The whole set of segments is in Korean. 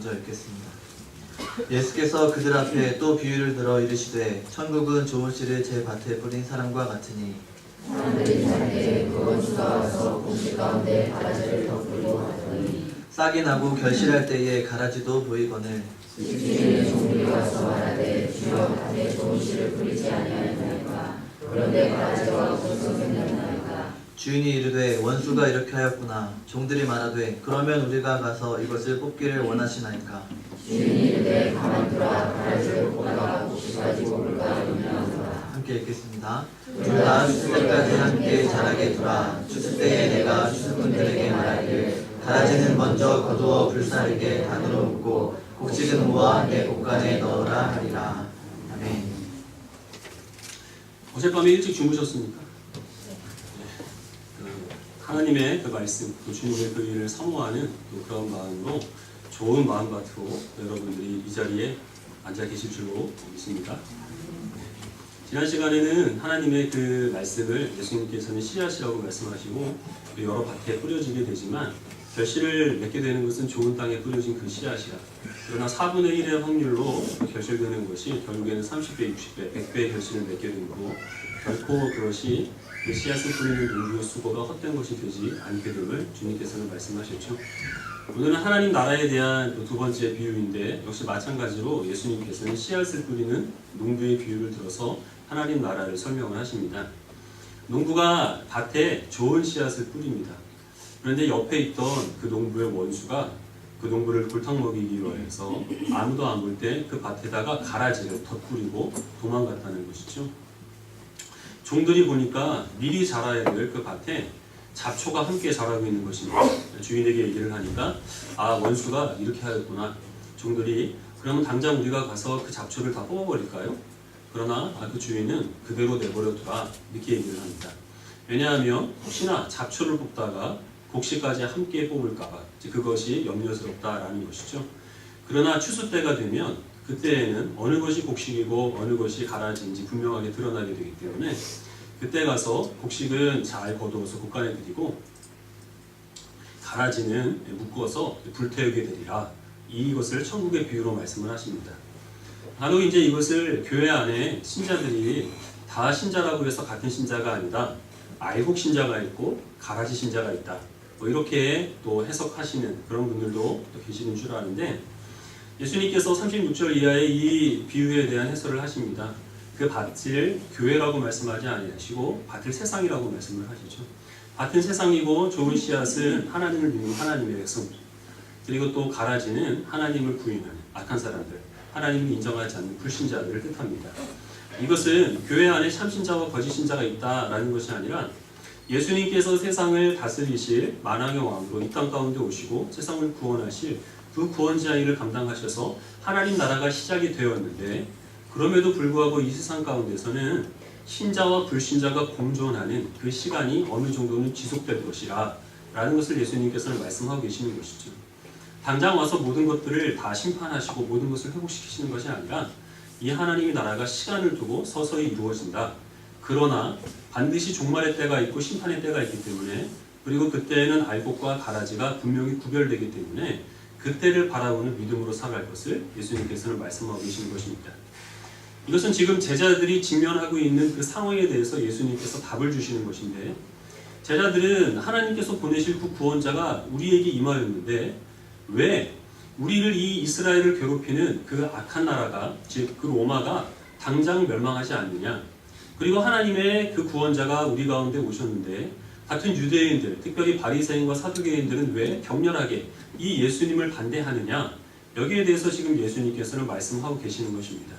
먼저 읽겠습니다. 예수께서 그들 앞에 또 비유를 들어 이르시되 천국은 좋은 씨를 제 밭에 뿌린 사람과 같으니 사람들이 살 때에 그 원수가 와서 공시 가운데 가라지를 덮으려 하더니 싹이 나고 결실할 때에 가라지도 보이거늘 집주인의 종들이 와서 말하되 주여 밭에 좋은 씨를 뿌리지 아니하였나이까 그런데 가라지가 없어서 생겼나이까 주인이 이르되 원수가 이렇게 하였구나. 종들이 말하되 그러면 우리가 가서 이것을 뽑기를 원하시나이까. 주인이 이르되 가만두라 가라지를 뽑다가 곡식까지 뽑을까 염려하노라. 함께 읽겠습니다. 둘다 추수 때까지 함께 자라게 두라. 추수 때에 내가 추수꾼들에게 말하기를 가라지는 먼저 거두어 불사르게 단으로 묶고 곡식은 모아 내 곡간에 넣으라 하리라. 아멘. 어젯밤에 일찍 주무셨습니까? 하나님의 그 말씀, 또 주님의 그 일을 사모하는 또 그런 마음으로 좋은 마음밭으로 여러분들이 이 자리에 앉아 계실 줄로 믿습니다. 지난 시간에는 하나님의 그 말씀을 예수님께서는 씨앗이라고 말씀하시고 여러 밭에 뿌려지게 되지만 결실을 맺게 되는 것은 좋은 땅에 뿌려진 그 씨앗이라. 그러나 4분의 1의 확률로 결실되는 것이 결국에는 30배, 60배, 100배의 결실을 맺게 되므로 결코 그것이 그 씨앗을 뿌리는 농부의 수고가 헛된 것이 되지 않게 됨을 주님께서는 말씀하셨죠. 오늘은 하나님 나라에 대한 또 두 번째 비유인데 역시 마찬가지로 예수님께서는 씨앗을 뿌리는 농부의 비유를 들어서 하나님 나라를 설명을 하십니다. 농부가 밭에 좋은 씨앗을 뿌립니다. 그런데 옆에 있던 그 농부의 원수가 그 농부를 골탕 먹이기 위해서 아무도 안 볼 때 그 밭에다가 가라지를 덧뿌리고 도망갔다는 것이죠. 종들이 보니까 미리 자라야 될 그 밭에 잡초가 함께 자라고 있는 것입니다. 주인에게 얘기를 하니까 아 원수가 이렇게 하였구나. 종들이 그러면 당장 우리가 가서 그 잡초를 다 뽑아버릴까요? 그러나 그 주인은 그대로 내버려두라 이렇게 얘기를 합니다. 왜냐하면 혹시나 잡초를 뽑다가 곡식까지 함께 뽑을까봐 그것이 염려스럽다라는 것이죠. 그러나 추수 때가 되면 그때에는 어느 것이 곡식이고 어느 것이 가라지인지 분명하게 드러나게 되기 때문에 그때 가서 곡식은 잘 거두어서 곡간에 들이고 가라지는 묶어서 불태우게 되리라. 이것을 천국의 비유로 말씀을 하십니다. 간혹 이제 이것을 교회 안에 신자들이 다 신자라고 해서 같은 신자가 아니다. 알곡 신자가 있고 가라지 신자가 있다. 뭐 이렇게 또 해석하시는 그런 분들도 또 계시는 줄 아는데 예수님께서 36절 이하의 이 비유에 대한 해설을 하십니다. 그 밭을 교회라고 말씀하지 아니하시고 밭을 세상이라고 말씀을 하시죠. 밭은 세상이고 좋은 씨앗은 하나님을 믿는 하나님의 백성, 그리고 또 가라지는 하나님을 부인하는 악한 사람들, 하나님을 인정하지 않는 불신자들을 뜻합니다. 이것은 교회 안에 참신자와 거짓신자가 있다라는 것이 아니라 예수님께서 세상을 다스리실 만왕의 왕으로 이 땅 가운데 오시고 세상을 구원하실 그 구원자 일을 감당하셔서 하나님 나라가 시작이 되었는데 그럼에도 불구하고 이 세상 가운데서는 신자와 불신자가 공존하는 그 시간이 어느 정도는 지속될 것이라 라는 것을 예수님께서는 말씀하고 계시는 것이죠. 당장 와서 모든 것들을 다 심판하시고 모든 것을 회복시키시는 것이 아니라 이 하나님의 나라가 시간을 두고 서서히 이루어진다. 그러나 반드시 종말의 때가 있고 심판의 때가 있기 때문에 그리고 그때에는 알곡과 가라지가 분명히 구별되기 때문에 그때를 바라보는 믿음으로 살아갈 것을 예수님께서는 말씀하고 계시는 것입니다. 이것은 지금 제자들이 직면하고 있는 그 상황에 대해서 예수님께서 답을 주시는 것인데 제자들은 하나님께서 보내실 그 구원자가 우리에게 임하였는데 왜 우리를 이 이스라엘을 괴롭히는 그 악한 나라가 즉 그 로마가 당장 멸망하지 않느냐. 그리고 하나님의 그 구원자가 우리 가운데 오셨는데 같은 유대인들, 특별히 바리새인과 사두개인들은 왜 격렬하게 이 예수님을 반대하느냐. 여기에 대해서 지금 예수님께서는 말씀하고 계시는 것입니다.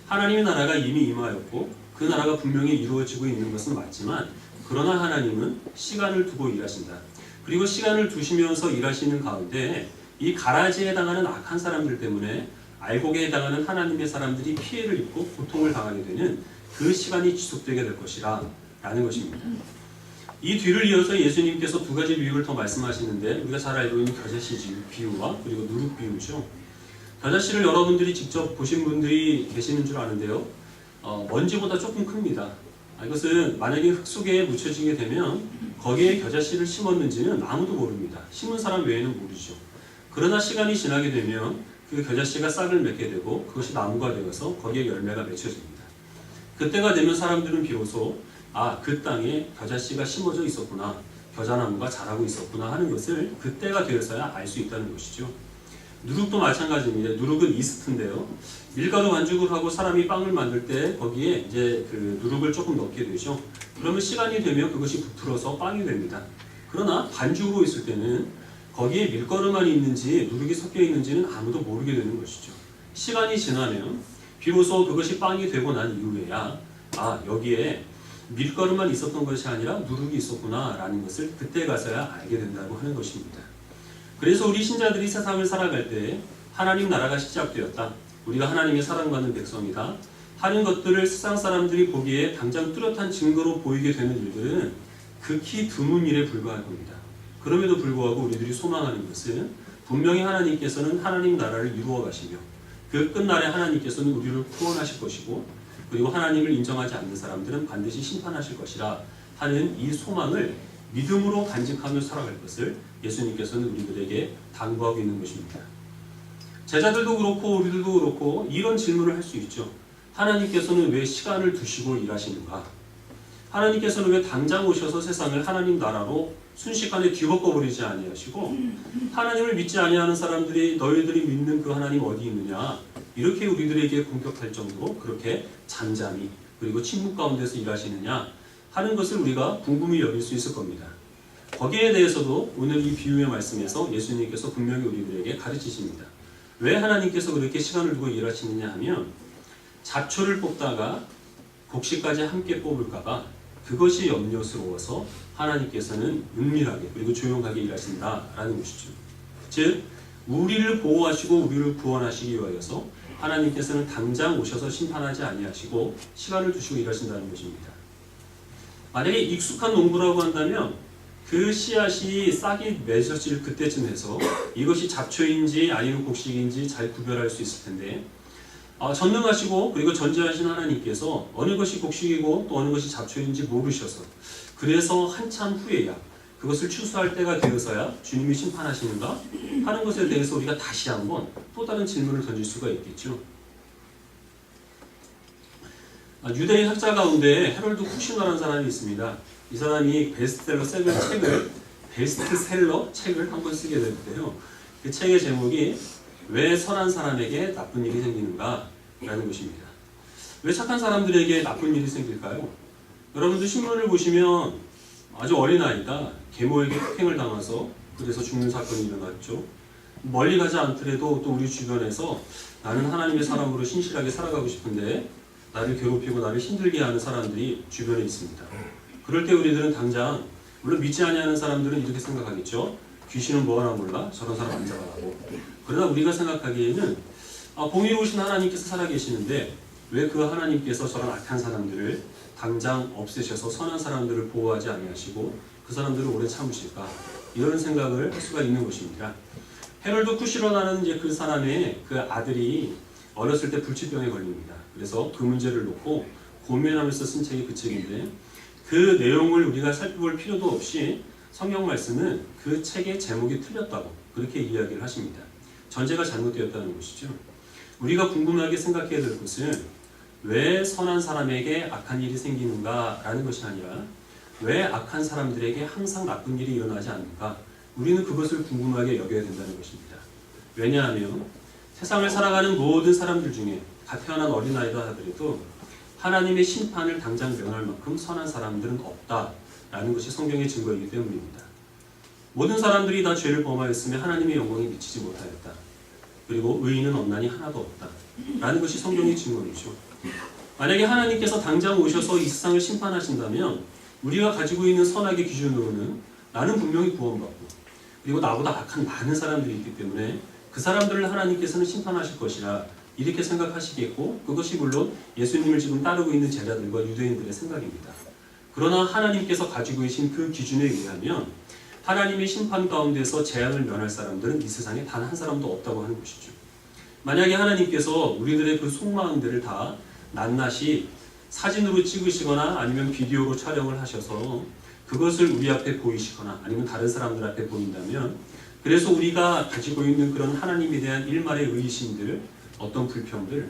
하나님의 나라가 이미 임하였고 그 나라가 분명히 이루어지고 있는 것은 맞지만 그러나 하나님은 시간을 두고 일하신다. 그리고 시간을 두시면서 일하시는 가운데 이 가라지에 해당하는 악한 사람들 때문에 알곡에 해당하는 하나님의 사람들이 피해를 입고 고통을 당하게 되는 그 시간이 지속되게 될 것이라 라는 것입니다. 이 뒤를 이어서 예수님께서 두 가지 비유를 더 말씀하시는데 우리가 잘 알고 있는 겨자씨 비유와 그리고 누룩 비유죠. 겨자씨를 여러분들이 직접 보신 분들이 계시는 줄 아는데요. 먼지보다 조금 큽니다. 이것은 만약에 흙 속에 묻혀지게 되면 거기에 겨자씨를 심었는지는 아무도 모릅니다. 심은 사람 외에는 모르죠. 그러나 시간이 지나게 되면 그 겨자씨가 싹을 맺게 되고 그것이 나무가 되어서 거기에 열매가 맺혀집니다. 그때가 되면 사람들은 비로소 그 땅에 겨자씨가 심어져 있었구나, 겨자나무가 자라고 있었구나 하는 것을 그때가 되어서야 알 수 있다는 것이죠. 누룩도 마찬가지입니다. 누룩은 이스트인데요. 밀가루 반죽을 하고 사람이 빵을 만들 때 거기에 이제 그 누룩을 조금 넣게 되죠. 그러면 시간이 되면 그것이 부풀어서 빵이 됩니다. 그러나 반죽으로 있을 때는 거기에 밀가루만 있는지 누룩이 섞여 있는지는 아무도 모르게 되는 것이죠. 시간이 지나면 비로소 그것이 빵이 되고 난 이후에야 여기에 밀가루만 있었던 것이 아니라 누룩이 있었구나 라는 것을 그때 가서야 알게 된다고 하는 것입니다. 그래서 우리 신자들이 세상을 살아갈 때 하나님 나라가 시작되었다, 우리가 하나님의 사랑받는 백성이다 하는 것들을 세상 사람들이 보기에 당장 뚜렷한 증거로 보이게 되는 일들은 극히 드문 일에 불과할 겁니다. 그럼에도 불구하고 우리들이 소망하는 것은 분명히 하나님께서는 하나님 나라를 이루어 가시며 그 끝날에 하나님께서는 우리를 구원하실 것이고, 그리고 하나님을 인정하지 않는 사람들은 반드시 심판하실 것이라 하는 이 소망을 믿음으로 간직하며 살아갈 것을 예수님께서는 우리들에게 당부하고 있는 것입니다. 제자들도 그렇고 우리들도 그렇고 이런 질문을 할 수 있죠. 하나님께서는 왜 시간을 두시고 일하시는가? 하나님께서는 왜 당장 오셔서 세상을 하나님 나라로 순식간에 뒤바꿔버리지 아니하시고, 하나님을 믿지 아니하는 사람들이 너희들이 믿는 그 하나님 어디 있느냐, 이렇게 우리들에게 공격할 정도로 그렇게 잠잠히 그리고 침묵 가운데서 일하시느냐 하는 것을 우리가 궁금히 여길 수 있을 겁니다. 거기에 대해서도 오늘 이 비유의 말씀에서 예수님께서 분명히 우리들에게 가르치십니다. 왜 하나님께서 그렇게 시간을 두고 일하시느냐 하면, 잡초를 뽑다가 곡식까지 함께 뽑을까봐 그것이 염려스러워서 하나님께서는 은밀하게 그리고 조용하게 일하신다라는 것이죠. 즉 우리를 보호하시고 우리를 구원하시기 위하여서 하나님께서는 당장 오셔서 심판하지 아니하시고 시간을 두시고 일하신다는 것입니다. 만약에 익숙한 농부라고 한다면 그 씨앗이 싹이 맺어질 그때쯤 해서 이것이 잡초인지 아니면 곡식인지 잘 구별할 수 있을 텐데, 전능하시고 그리고 전지하신 하나님께서 어느 것이 곡식이고 또 어느 것이 잡초인지 모르셔서, 그래서 한참 후에야 그것을 추수할 때가 되어서야 주님이 심판하시는가 하는 것에 대해서 우리가 다시 한번 또 다른 질문을 던질 수가 있겠죠. 유대인 학자 가운데 헤럴드 쿠시너라는 사람이 있습니다. 이 사람이 베스트셀러 책을 한 권 쓰게 되는데요. 그 책의 제목이 왜 선한 사람에게 나쁜 일이 생기는가 라는 것입니다. 왜 착한 사람들에게 나쁜 일이 생길까요? 여러분들 신문을 보시면 아주 어린 아이가 계모에게 폭행을 당해서 그래서 죽는 사건이 일어났죠. 멀리 가지 않더라도 또 우리 주변에서 나는 하나님의 사람으로 신실하게 살아가고 싶은데 나를 괴롭히고 나를 힘들게 하는 사람들이 주변에 있습니다. 그럴 때 우리들은 당장, 물론 믿지 아니하는 사람들은 이렇게 생각하겠죠. 귀신은 뭐 하나 몰라? 저런 사람 안 잡아가고. 그러나 우리가 생각하기에는 공의로우신 하나님께서 살아계시는데 왜 그 하나님께서 저런 악한 사람들을 당장 없애셔서 선한 사람들을 보호하지 아니하시고 그 사람들을 오래 참으실까? 이런 생각을 할 수가 있는 것입니다. 헤럴드 쿠시너라는 이제 그 사람의 그 아들이 어렸을 때 불치병에 걸립니다. 그래서 그 문제를 놓고 고민하면서 쓴 책이 그 책인데, 그 내용을 우리가 살펴볼 필요도 없이 성경 말씀은 그 책의 제목이 틀렸다고 그렇게 이야기를 하십니다. 전제가 잘못되었다는 것이죠. 우리가 궁금하게 생각해야 될 것은 왜 선한 사람에게 악한 일이 생기는가 라는 것이 아니라 왜 악한 사람들에게 항상 나쁜 일이 일어나지 않는가, 우리는 그것을 궁금하게 여겨야 된다는 것입니다. 왜냐하면 세상을 살아가는 모든 사람들 중에 갓 태어난 어린아이다 하더라도 하나님의 심판을 당장 면할 만큼 선한 사람들은 없다라는 것이 성경의 증거이기 때문입니다. 모든 사람들이 다 죄를 범하였으며 하나님의 영광에 미치지 못하였다. 그리고 의인은 없나니 하나도 없다. 라는 것이 성경의 증거이죠. 만약에 하나님께서 당장 오셔서 이 세상을 심판하신다면 우리가 가지고 있는 선악의 기준으로는 나는 분명히 구원받고 그리고 나보다 악한 많은 사람들이 있기 때문에 그 사람들을 하나님께서는 심판하실 것이라 이렇게 생각하시겠고, 그것이 물론 예수님을 지금 따르고 있는 제자들과 유대인들의 생각입니다. 그러나 하나님께서 가지고 계신 그 기준에 의하면 하나님의 심판 가운데서 재앙을 면할 사람들은 이 세상에 단 한 사람도 없다고 하는 것이죠. 만약에 하나님께서 우리들의 그 속마음들을 다 낱낱이 사진으로 찍으시거나 아니면 비디오로 촬영을 하셔서 그것을 우리 앞에 보이시거나 아니면 다른 사람들 앞에 보인다면 그래서 우리가 가지고 있는 그런 하나님에 대한 일말의 의심들, 어떤 불평들,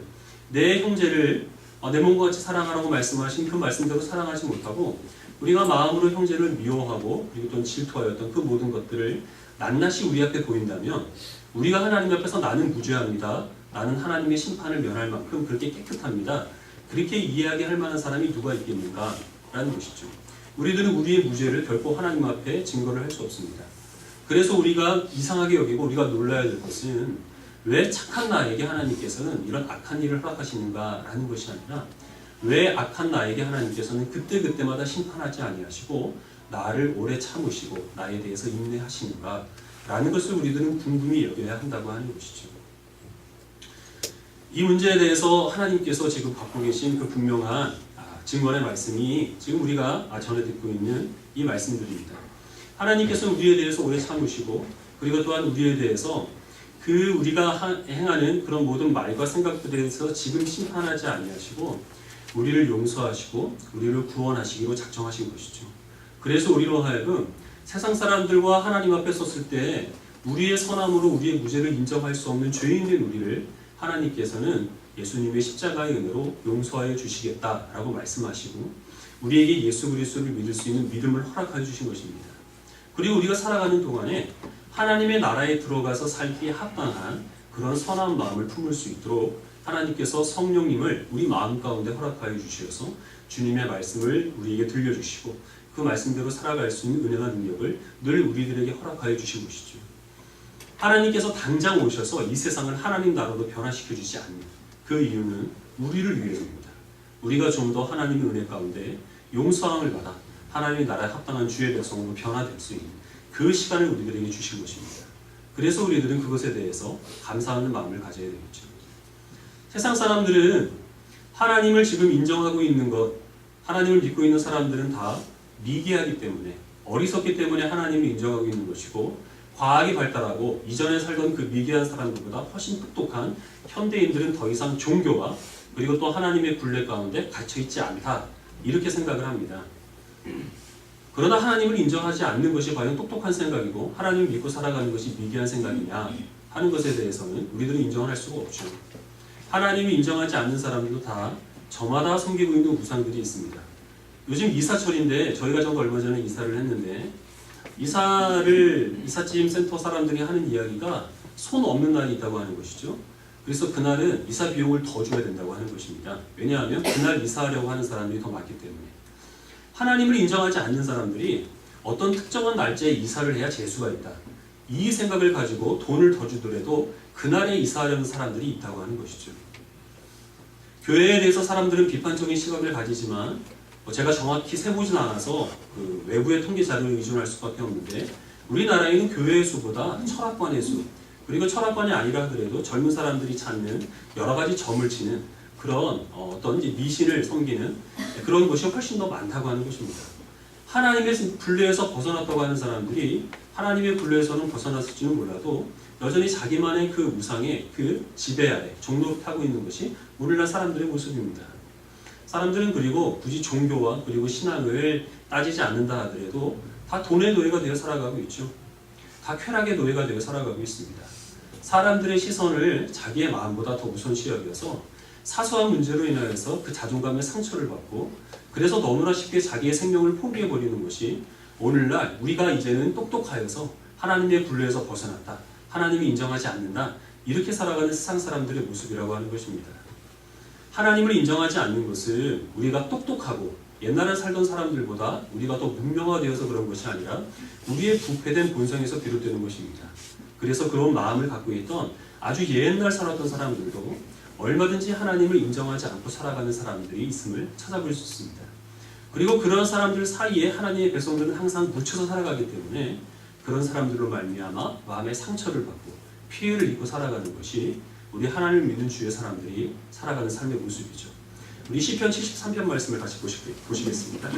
내 형제를 내 몸과 같이 사랑하라고 말씀하신 그 말씀대로 사랑하지 못하고 우리가 마음으로 형제를 미워하고 그리고 또 질투하였던 그 모든 것들을 낱낱이 우리 앞에 보인다면 우리가 하나님 앞에서 나는 무죄합니다. 나는 하나님의 심판을 면할 만큼 그렇게 깨끗합니다. 그렇게 이해하게 할 만한 사람이 누가 있겠는가? 라는 것이죠. 우리들은 우리의 무죄를 결코 하나님 앞에 증거를 할 수 없습니다. 그래서 우리가 이상하게 여기고 우리가 놀라야 될 것은 왜 착한 나에게 하나님께서는 이런 악한 일을 허락하시는가라는 것이 아니라 왜 악한 나에게 하나님께서는 그때그때마다 심판하지 아니하시고 나를 오래 참으시고 나에 대해서 인내하시는가 라는 것을 우리들은 궁금히 여겨야 한다고 하는 것이죠. 이 문제에 대해서 하나님께서 지금 갖고 계신 그 분명한 증거의 말씀이 지금 우리가 전해 듣고 있는 이 말씀들입니다. 하나님께서 우리에 대해서 오래 참으시고 그리고 또한 우리에 대해서 그 우리가 행하는 그런 모든 말과 생각들에 대해서 지금 심판하지 아니하시고 우리를 용서하시고 우리를 구원하시기로 작정하신 것이죠. 그래서 우리로 하여금 세상 사람들과 하나님 앞에 섰을 때 우리의 선함으로 우리의 무죄를 인정할 수 없는 죄인된 우리를 하나님께서는 예수님의 십자가의 은혜로 용서하여 주시겠다라고 말씀하시고 우리에게 예수 그리스도를 믿을 수 있는 믿음을 허락하여 주신 것입니다. 그리고 우리가 살아가는 동안에 하나님의 나라에 들어가서 살기에 합당한 그런 선한 마음을 품을 수 있도록 하나님께서 성령님을 우리 마음 가운데 허락하여 주셔서 주님의 말씀을 우리에게 들려주시고 그 말씀대로 살아갈 수 있는 은혜와 능력을 늘 우리들에게 허락하여 주신 것이죠. 하나님께서 당장 오셔서 이 세상을 하나님 나라로 변화시켜 주지 않는 그 이유는 우리를 위해서입니다. 우리가 좀 더 하나님의 은혜 가운데 용서함을 받아 하나님의 나라에 합당한 주의 백성으로 변화될 수 있는 그 시간을 우리들에게 주신 것입니다. 그래서 우리들은 그것에 대해서 감사하는 마음을 가져야 되겠죠. 세상 사람들은 하나님을 지금 인정하고 있는 것, 하나님을 믿고 있는 사람들은 다 미개하기 때문에 어리석기 때문에 하나님을 인정하고 있는 것이고 과학이 발달하고 이전에 살던 그 미개한 사람들보다 훨씬 똑똑한 현대인들은 더 이상 종교와 그리고 또 하나님의 굴레 가운데 갇혀있지 않다 이렇게 생각을 합니다. 그러나 하나님을 인정하지 않는 것이 과연 똑똑한 생각이고 하나님을 믿고 살아가는 것이 미개한 생각이냐 하는 것에 대해서는 우리들은 인정을 할 수가 없죠. 하나님을 인정하지 않는 사람들도 다 저마다 섬기고 있는 우상들이 있습니다. 요즘 이사철인데 저희가 정도 얼마 전에 이사를 했는데 이삿짐 센터 사람들이 하는 이야기가 손 없는 날이 있다고 하는 것이죠. 그래서 그날은 이사 비용을 더 줘야 된다고 하는 것입니다. 왜냐하면 그날 이사하려고 하는 사람들이 더 많기 때문에. 하나님을 인정하지 않는 사람들이 어떤 특정한 날짜에 이사를 해야 재수가 있다. 이 생각을 가지고 돈을 더 주더라도 그날에 이사하려는 사람들이 있다고 하는 것이죠. 교회에 대해서 사람들은 비판적인 시각을 가지지만 제가 정확히 세보진 않아서 그 외부의 통계 자료를 의존할 수밖에 없는데 우리나라에는 교회의 수보다 철학관의 수 그리고 철학관이 아니라 하더라도 젊은 사람들이 찾는 여러 가지 점을 치는 그런 어떤 미신을 섬기는 그런 것이 훨씬 더 많다고 하는 것입니다. 하나님의 굴레에서 벗어났다고 하는 사람들이 하나님의 굴레에서는 벗어났을지는 몰라도 여전히 자기만의 그 우상의 그 지배 아래 종노릇하고 있는 것이 오늘날 사람들의 모습입니다. 사람들은 그리고 굳이 종교와 그리고 신앙을 따지지 않는다 하더라도 다 돈의 노예가 되어 살아가고 있죠. 다 쾌락의 노예가 되어 살아가고 있습니다. 사람들의 시선을 자기의 마음보다 더 우선시 여겨서 사소한 문제로 인하여서 그 자존감의 상처를 받고 그래서 너무나 쉽게 자기의 생명을 포기해버리는 것이 오늘날 우리가 이제는 똑똑하여서 하나님의 굴레에서 벗어났다. 하나님이 인정하지 않는다. 이렇게 살아가는 세상 사람들의 모습이라고 하는 것입니다. 하나님을 인정하지 않는 것은 우리가 똑똑하고 옛날에 살던 사람들보다 우리가 더 문명화되어서 그런 것이 아니라 우리의 부패된 본성에서 비롯되는 것입니다. 그래서 그런 마음을 갖고 있던 아주 옛날 살았던 사람들도 얼마든지 하나님을 인정하지 않고 살아가는 사람들이 있음을 찾아볼 수 있습니다. 그리고 그런 사람들 사이에 하나님의 백성들은 항상 묻혀서 살아가기 때문에 그런 사람들로 말미암아 마음의 상처를 받고 피해를 입고 살아가는 것이 우리 하나님을 믿는 주의 사람들이 살아가는 삶의 모습이죠. 우리 시편 73편 말씀을 다시 보시겠습니다.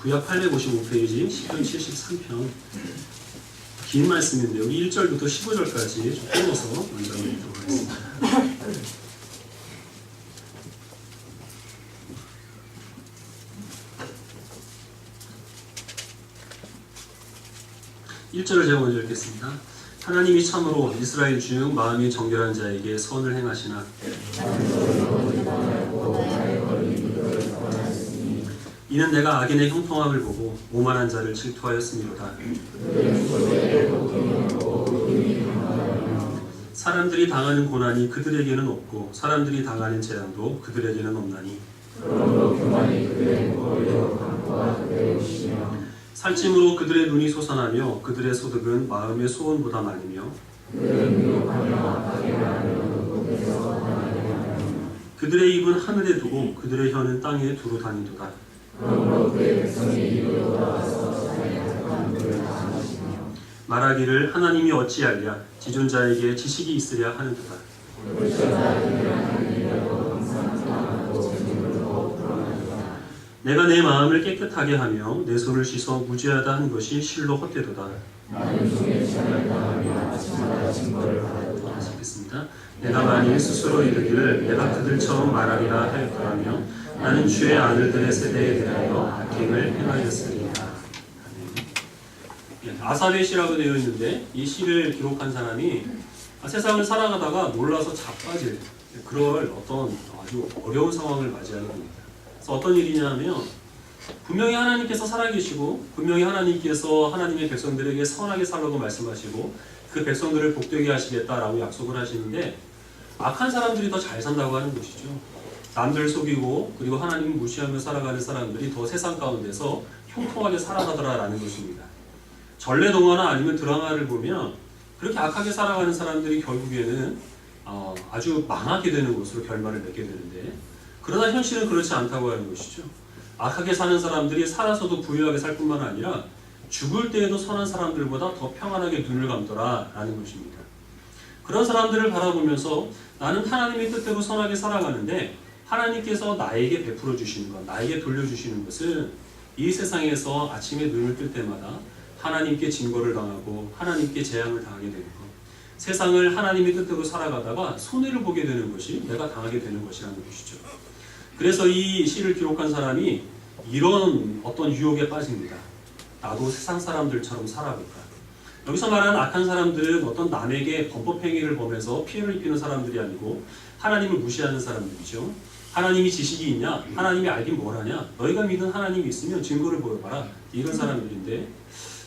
구약 855페이지 시편 73편 긴 말씀인데 여기 1절부터 15절까지 좀 끊어서 먼저 읽도록 하겠습니다. 1절을 제가 먼저 읽겠습니다. 하나님이 참으로 이스라엘 중 마음이 정결한 자에게 선을 행하시나 이는 내가 악인의 형통함을 보고 오만한 자를 질투하였음이로다. 사람들이 당하는 고난이 그들에게는 없고 사람들이 당하는 재앙도 그들에게는 없나니 살찜으로 그들의 눈이 솟아나며 그들의 소득은 마음의 소원보다 많으며 그들의 입은 하늘에 두고 그들의 혀는 땅에 두루 다니도다. 말하기를 하나님이 어찌하랴 지존자에게 지식이 있으랴 하는도다. 내가 내 마음을 깨끗하게 하며 내 손을 씻어 무죄하다 한 것이 실로 헛되도다. 하시겠습니다. 내가 만일 스스로 이르기를 내가 그들처럼 말하리라 하였더라며 나는 주의 아들들의 세대에 대하여 악행을 행하였으리라. 아삽의 시라고 되어 있는데 이 시를 기록한 사람이 세상을 살아가다가 몰라서 자빠질 그럴 어떤 아주 어려운 상황을 맞이하게 됩니다. 그래서 어떤 일이냐면 분명히 하나님께서 살아계시고 분명히 하나님께서 하나님의 백성들에게 선하게 살라고 말씀하시고 그 백성들을 복되게 하시겠다라고 약속을 하시는데 악한 사람들이 더 잘 산다고 하는 것이죠. 남들 속이고 그리고 하나님을 무시하며 살아가는 사람들이 더 세상 가운데서 형통하게 살아가더라라는 것입니다. 전래동화나 아니면 드라마를 보면 그렇게 악하게 살아가는 사람들이 결국에는 아주 망하게 되는 것으로 결말을 맺게 되는데 그러나 현실은 그렇지 않다고 하는 것이죠. 악하게 사는 사람들이 살아서도 부유하게 살 뿐만 아니라 죽을 때에도 선한 사람들보다 더 평안하게 눈을 감더라 라는 것입니다. 그런 사람들을 바라보면서 나는 하나님의 뜻대로 선하게 살아가는데 하나님께서 나에게 베풀어 주시는 것, 나에게 돌려주시는 것은 이 세상에서 아침에 눈을 뜰 때마다 하나님께 징벌을 당하고 하나님께 재앙을 당하게 되는 것, 세상을 하나님의 뜻대로 살아가다가 손해를 보게 되는 것이 내가 당하게 되는 것이라는 것이죠. 그래서 이 시를 기록한 사람이 이런 어떤 유혹에 빠집니다. 나도 세상 사람들처럼 살아볼까? 여기서 말하는 악한 사람들은 어떤 남에게 범법행위를 범해서 피해를 입히는 사람들이 아니고 하나님을 무시하는 사람들이죠. 하나님이 지식이 있냐? 하나님이 알긴 뭘 하냐? 너희가 믿는 하나님이 있으면 증거를 보여봐라. 이런 사람들인데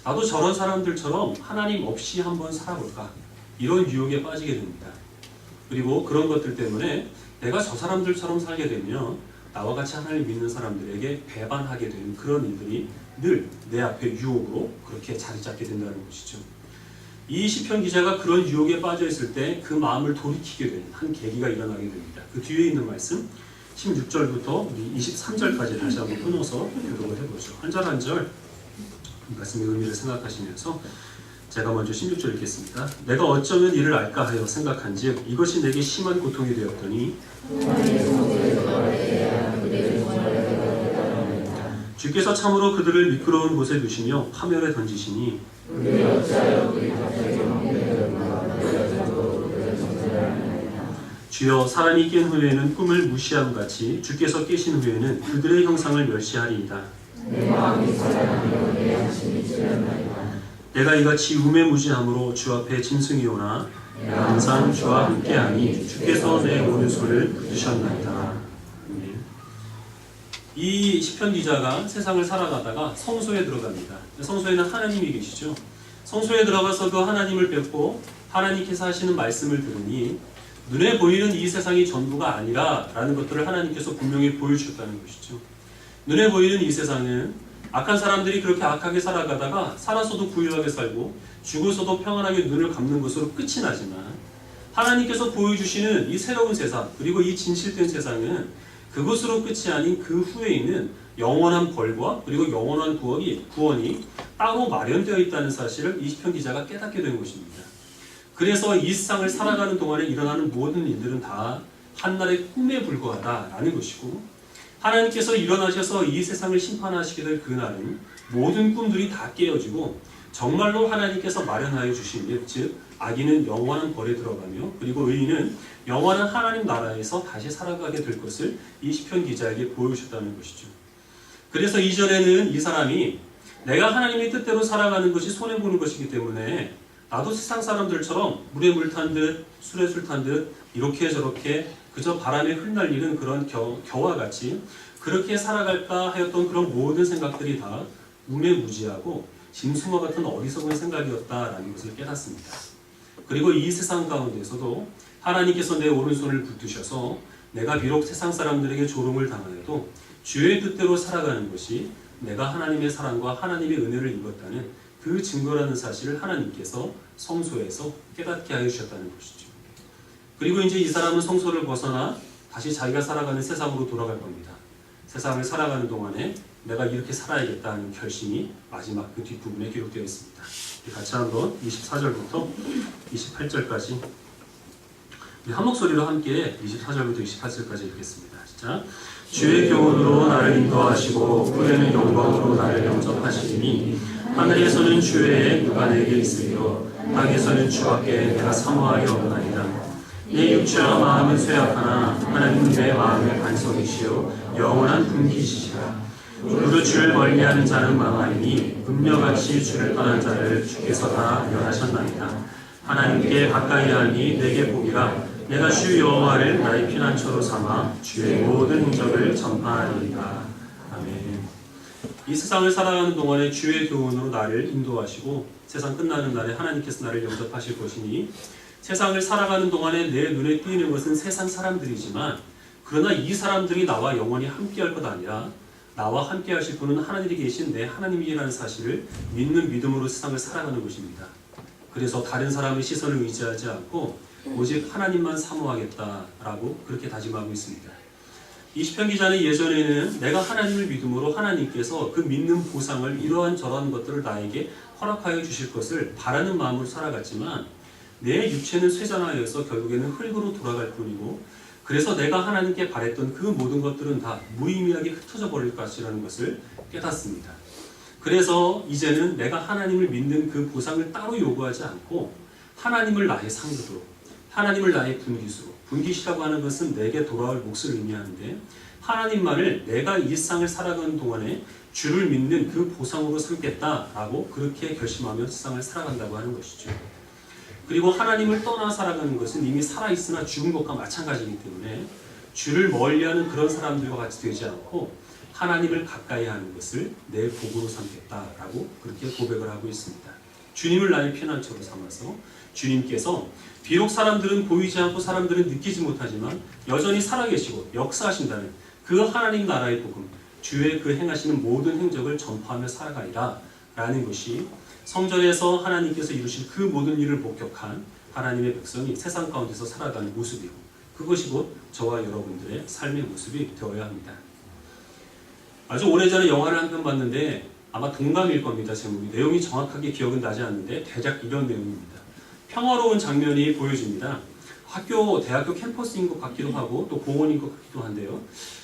나도 저런 사람들처럼 하나님 없이 한번 살아볼까? 이런 유혹에 빠지게 됩니다. 그리고 그런 것들 때문에 내가 저 사람들처럼 살게 되면 나와 같이 하나님을 믿는 사람들에게 배반하게 되는 그런 일들이 늘 내 앞에 유혹으로 그렇게 자리 잡게 된다는 것이죠. 이 시편 기자가 그런 유혹에 빠져 있을 때 그 마음을 돌이키게 되는 한 계기가 일어나게 됩니다. 그 뒤에 있는 말씀 16절부터 23절까지 다시 한번 끊어서 교독을 해보죠. 한 절 한 절 말씀의 의미를 생각하시면서 제가 먼저 16절 읽겠습니다. 내가 어쩌면 이를 알까 하여 생각한즉 이것이 내게 심한 고통이 되었더니 주께서 참으로 그들을 미끄러운 곳에 두시며 파멸에 던지시니 주여 사람이 깬 후에는 꿈을 무시함같이 주께서 깨신 후에는 그들의 형상을 멸시하리이다. 내가 이같이 우매무지함으로 주 앞에 짐승이오나 항상 주와 함께하니 주께서 내 오른손을 붙드셨나이다. 이 시편 기자가 세상을 살아가다가 성소에 들어갑니다. 성소에는 하나님이 계시죠. 성소에 들어가서도 하나님을 뵙고 하나님께서 하시는 말씀을 들으니 눈에 보이는 이 세상이 전부가 아니라 라는 것들을 하나님께서 분명히 보여주셨다는 것이죠. 눈에 보이는 이 세상은 악한 사람들이 그렇게 악하게 살아가다가 살아서도 부유하게 살고 죽어서도 평안하게 눈을 감는 것으로 끝이 나지만 하나님께서 보여주시는 이 새로운 세상 그리고 이 진실된 세상은 그것으로 끝이 아닌 그 후에 있는 영원한 벌과 그리고 영원한 구원이 따로 마련되어 있다는 사실을 이 시편 기자가 깨닫게 된 것입니다. 그래서 이 세상을 살아가는 동안에 일어나는 모든 일들은 다 한날의 꿈에 불과하다라는 것이고 하나님께서 일어나셔서 이 세상을 심판하시게 될 그날은 모든 꿈들이 다 깨어지고 정말로 하나님께서 마련하여 주신 일, 즉 악인은 영원한 벌에 들어가며 그리고 의인은 영원한 하나님 나라에서 다시 살아가게 될 것을 이 시편 기자에게 보여주셨다는 것이죠. 그래서 이전에는 이 사람이 내가 하나님의 뜻대로 살아가는 것이 손해보는 것이기 때문에 나도 세상 사람들처럼 물에 물 탄 듯 술에 술 탄 듯 이렇게 저렇게 그저 바람에 흩날리는 그런 겨와 같이 그렇게 살아갈까 하였던 그런 모든 생각들이 다 우매무지하고 짐승과 같은 어리석은 생각이었다라는 것을 깨닫습니다. 그리고 이 세상 가운데서도 하나님께서 내 오른손을 붙드셔서 내가 비록 세상 사람들에게 조롱을 당하여도 주의 뜻대로 살아가는 것이 내가 하나님의 사랑과 하나님의 은혜를 입었다는 그 증거라는 사실을 하나님께서 성소에서 깨닫게 하여 주셨다는 것이죠. 그리고 이제 이 사람은 성소를 벗어나 다시 자기가 살아가는 세상으로 돌아갈 겁니다. 세상을 살아가는 동안에 내가 이렇게 살아야겠다 하는 결심이 마지막 그 뒷부분에 기록되어 있습니다. 같이 한번 24절부터 28절까지 한 목소리로 함께 24절부터 28절까지 읽겠습니다. 자, 주의 교훈으로 나를 인도하시고 후에는 영광으로 나를 영접하시니 하늘에서는 주의 누가 내게 있으리요 땅에서는 주밖에 내가 사모하여 없나이다. 내 육체와 마음은 쇠약하나 하나님은 내 마음의 반석이시요 영원한 분기시시라. 무릇 주를 멀리하는 자는 망하리니 음녀같이 주를 떠난 자를 주께서 다 멸하셨나이다. 하나님께 가까이 하니 내게 복이라. 내가 주 여호와를 나의 피난처로 삼아 주의 모든 행적을 전파하리이다. 아멘. 이 세상을 살아가는 동안에 주의 교훈으로 나를 인도하시고 세상 끝나는 날에 하나님께서 나를 영접하실 것이니 세상을 살아가는 동안에 내 눈에 띄는 것은 세상 사람들이지만 그러나 이 사람들이 나와 영원히 함께할 것 아니라 나와 함께하실 분은 하나님이 계신 내 하나님이라는 사실을 믿는 믿음으로 세상을 살아가는 것입니다. 그래서 다른 사람의 시선을 의지하지 않고 오직 하나님만 사모하겠다라고 그렇게 다짐하고 있습니다. 이 시편 기자는 예전에는 내가 하나님을 믿음으로 하나님께서 그 믿는 보상을 이러한 저러한 것들을 나에게 허락하여 주실 것을 바라는 마음으로 살아갔지만 내 육체는 쇠잔하여서 결국에는 흙으로 돌아갈 뿐이고 그래서 내가 하나님께 바랬던 그 모든 것들은 다 무의미하게 흩어져 버릴 것이라는 것을 깨닫습니다. 그래서 이제는 내가 하나님을 믿는 그 보상을 따로 요구하지 않고 하나님을 나의 상급으로 하나님을 나의 분기수로 분기시라고 하는 것은 내게 돌아올 몫을 의미하는데 하나님만을 내가 이 세상을 살아가는 동안에 주를 믿는 그 보상으로 삼겠다라고 그렇게 결심하며 세상을 살아간다고 하는 것이죠. 그리고 하나님을 떠나 살아가는 것은 이미 살아있으나 죽은 것과 마찬가지이기 때문에 주를 멀리하는 그런 사람들과 같이 되지 않고 하나님을 가까이 하는 것을 내 복으로 삼겠다라고 그렇게 고백을 하고 있습니다. 주님을 나의 피난처로 삼아서 주님께서 비록 사람들은 보이지 않고 사람들은 느끼지 못하지만 여전히 살아계시고 역사하신다는 그 하나님 나라의 복음, 주의 그 행하시는 모든 행적을 전파하며 살아가리라 라는 것이 성전에서 하나님께서 이루신 그 모든 일을 목격한 하나님의 백성이 세상 가운데서 살아가는 모습이고 그것이 곧 저와 여러분들의 삶의 모습이 되어야 합니다. 아주 오래전에 영화를 한 편 봤는데 아마 동감일 겁니다. 제목이. 내용이 정확하게 기억은 나지 않는데 대략 이런 내용입니다. 평화로운 장면이 보여집니다. 대학교 캠퍼스인 것 같기도 하고 또 공원인 것 같기도 한데요.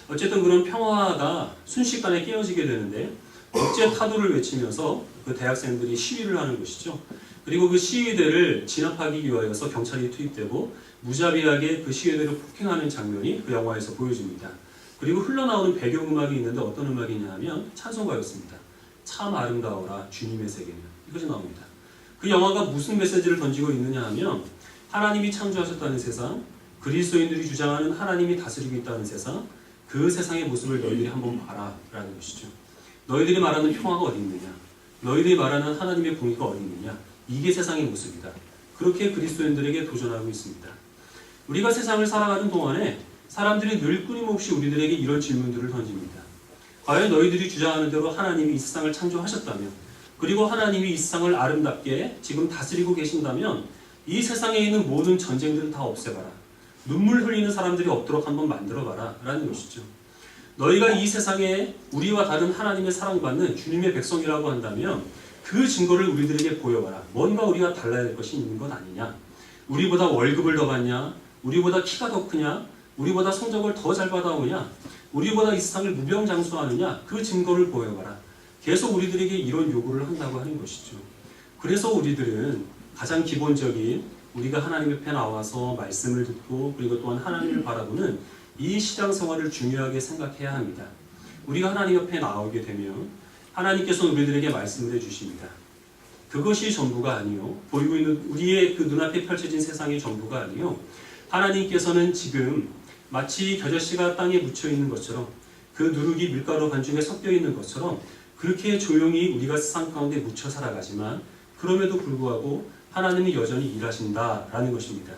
어쨌든 그런 평화가 순식간에 깨어지게 되는데 국제 타도를 외치면서 그 대학생들이 시위를 하는 것이죠. 그리고 그 시위대를 진압하기 위하여서 경찰이 투입되고 무자비하게 그 시위대를 폭행하는 장면이 그 영화에서 보여집니다. 그리고 흘러나오는 배경음악이 있는데 어떤 음악이냐 하면 찬송가였습니다. 참 아름다워라 주님의 세계는 이것이 나옵니다. 그 영화가 무슨 메시지를 던지고 있느냐 하면 하나님이 창조하셨다는 세상, 그리스도인들이 주장하는 하나님이 다스리고 있다는 세상, 그 세상의 모습을 너희들이 한번 봐라 라는 것이죠. 너희들이 말하는 평화가 어디 있느냐, 너희들이 말하는 하나님의 공의가 어디 있느냐, 이게 세상의 모습이다. 그렇게 그리스도인들에게 도전하고 있습니다. 우리가 세상을 살아가는 동안에 사람들이 늘 끊임없이 우리들에게 이런 질문들을 던집니다. 과연 너희들이 주장하는 대로 하나님이 이 세상을 창조하셨다면, 그리고 하나님이 이 세상을 아름답게 지금 다스리고 계신다면 이 세상에 있는 모든 전쟁들을 다 없애봐라. 눈물 흘리는 사람들이 없도록 한번 만들어봐라 라는 것이죠. 너희가 이 세상에 우리와 다른 하나님의 사랑받는 주님의 백성이라고 한다면 그 증거를 우리들에게 보여봐라. 뭔가 우리가 달라야 될 것이 있는 것 아니냐. 우리보다 월급을 더 받냐, 우리보다 키가 더 크냐, 우리보다 성적을 더 잘 받아오냐, 우리보다 이 세상을 무병장수하느냐, 그 증거를 보여봐라. 계속 우리들에게 이런 요구를 한다고 하는 것이죠. 그래서 우리들은 가장 기본적인 우리가 하나님 옆에 나와서 말씀을 듣고 그리고 또한 하나님을 바라보는 이 신앙생활을 중요하게 생각해야 합니다. 우리가 하나님 옆에 나오게 되면 하나님께서는 우리들에게 말씀을 해주십니다. 그것이 전부가 아니요. 보이고 있는 우리의 그 눈앞에 펼쳐진 세상이 전부가 아니요. 하나님께서는 지금 마치 겨자씨가 땅에 묻혀 있는 것처럼 그 누룩이 밀가루 반죽에 섞여 있는 것처럼 그렇게 조용히 우리가 세상 가운데 묻혀 살아가지만 그럼에도 불구하고 하나님이 여전히 일하신다라는 것입니다.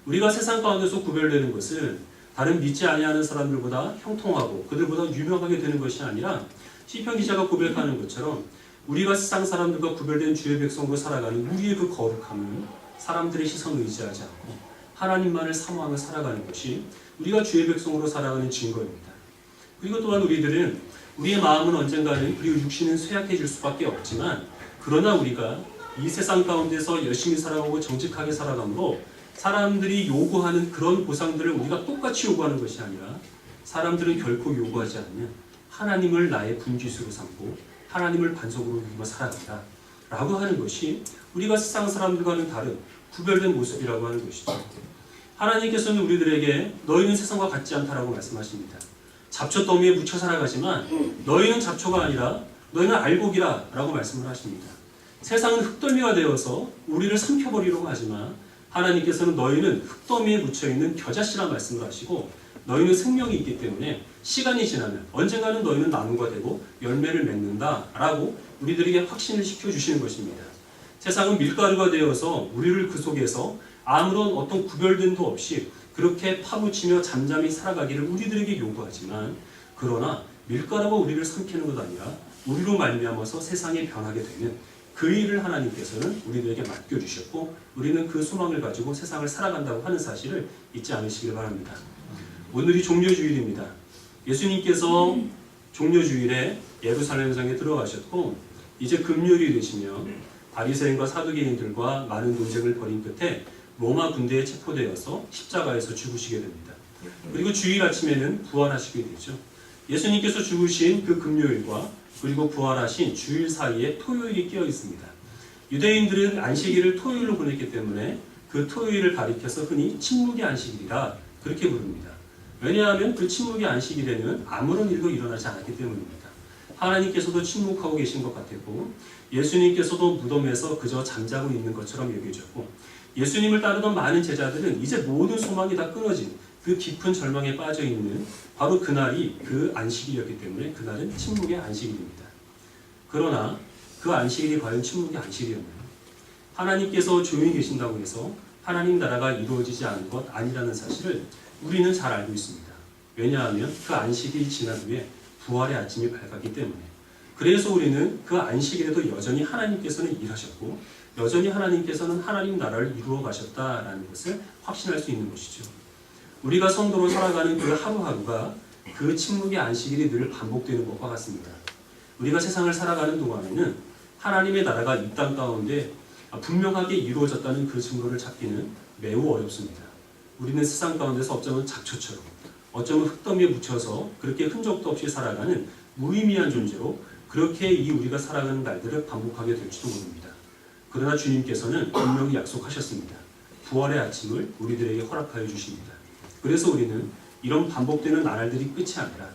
우리가 세상 가운데서 구별되는 것은 다른 믿지 아니하는 사람들보다 형통하고 그들보다 유명하게 되는 것이 아니라 시편 기자가 고백하는 것처럼 우리가 세상 사람들과 구별된 주의 백성으로 살아가는 우리의 그 거룩함은 사람들의 시선을 의지하지 않고 하나님만을 사모하며 살아가는 것이 우리가 주의 백성으로 살아가는 증거입니다. 그리고 또한 우리들은 우리의 마음은 언젠가는 그리고 육신은 쇠약해질 수밖에 없지만 그러나 우리가 이 세상 가운데서 열심히 살아가고 정직하게 살아감으로 사람들이 요구하는 그런 보상들을 우리가 똑같이 요구하는 것이 아니라 사람들은 결코 요구하지 않는 하나님을 나의 분기수로 삼고 하나님을 반석으로 여기며 살아간다 라고 하는 것이 우리가 세상 사람들과는 다른 구별된 모습이라고 하는 것이죠. 하나님께서는 우리들에게 너희는 세상과 같지 않다라고 말씀하십니다. 잡초 더미에 묻혀 살아가지만 너희는 잡초가 아니라 너희는 알곡이라 라고 말씀을 하십니다. 세상은 흙더미가 되어서 우리를 삼켜버리려고 하지만 하나님께서는 너희는 흙더미에 묻혀있는 겨자씨라 말씀을 하시고 너희는 생명이 있기 때문에 시간이 지나면 언젠가는 너희는 나무가 되고 열매를 맺는다 라고 우리들에게 확신을 시켜주시는 것입니다. 세상은 밀가루가 되어서 우리를 그 속에서 아무런 어떤 구별됨도 없이 그렇게 파묻히며 잠잠히 살아가기를 우리들에게 요구하지만 그러나 밀가루가 우리를 삼키는 것 아니라 우리로 말미암아서 세상이 변하게 되는 그 일을 하나님께서는 우리들에게 맡겨주셨고 우리는 그 소망을 가지고 세상을 살아간다고 하는 사실을 잊지 않으시길 바랍니다. 오늘이 종려주일입니다. 예수님께서 종려주일에 예루살렘성에 들어가셨고 이제 금요일이 되시며 바리새인과 사두개인들과 많은 논쟁을 벌인 끝에 로마 군대에 체포되어서 십자가에서 죽으시게 됩니다. 그리고 주일 아침에는 부활하시게 되죠. 예수님께서 죽으신 그 금요일과 그리고 부활하신 주일 사이에 토요일이 끼어 있습니다. 유대인들은 안식일을 토요일로 보냈기 때문에 그 토요일을 가리켜서 흔히 침묵의 안식일이라 그렇게 부릅니다. 왜냐하면 그 침묵의 안식일에는 아무런 일도 일어나지 않았기 때문입니다. 하나님께서도 침묵하고 계신 것 같았고 예수님께서도 무덤에서 그저 잠자고 있는 것처럼 여겨졌고 예수님을 따르던 많은 제자들은 이제 모든 소망이 다 끊어진 그 깊은 절망에 빠져 있는 바로 그날이 그 안식일이었기 때문에 그날은 침묵의 안식일입니다. 그러나 그 안식일이 과연 침묵의 안식일이었나요? 하나님께서 조용히 계신다고 해서 하나님 나라가 이루어지지 않은 것 아니라는 사실을 우리는 잘 알고 있습니다. 왜냐하면 그 안식일이 지난 후에 부활의 아침이 밝았기 때문에 그래서 우리는 그 안식일에도 여전히 하나님께서는 일하셨고 여전히 하나님께서는 하나님 나라를 이루어 가셨다라는 것을 확신할 수 있는 것이죠. 우리가 성도로 살아가는 그 하루하루가 그 침묵의 안식일이 늘 반복되는 것과 같습니다. 우리가 세상을 살아가는 동안에는 하나님의 나라가 이 땅 가운데 분명하게 이루어졌다는 그 증거를 찾기는 매우 어렵습니다. 우리는 세상 가운데서 어쩌면 잡초처럼 어쩌면 흙더미에 묻혀서 그렇게 흔적도 없이 살아가는 무의미한 존재로 그렇게 이 우리가 살아가는 날들을 반복하게 될지도 모릅니다. 그러나 주님께서는 분명히 약속하셨습니다. 부활의 아침을 우리들에게 허락하여 주십니다. 그래서 우리는 이런 반복되는 나날들이 끝이 아니라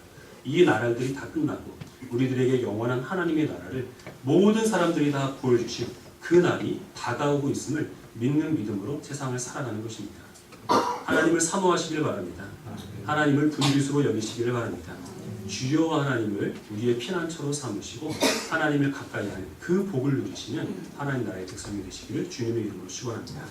이 나날들이 다 끝나고 우리들에게 영원한 하나님의 나라를 모든 사람들이 다 보여주신 그 날이 다가오고 있음을 믿는 믿음으로 세상을 살아가는 것입니다. 하나님을 사모하시길 바랍니다. 하나님을 분깃으로 여기시기를 바랍니다. 주여 하나님을 우리의 피난처로 삼으시고 하나님을 가까이 하는 그 복을 누리시는 하나님 나라의 백성이 되시기를 주님의 이름으로 축원합니다.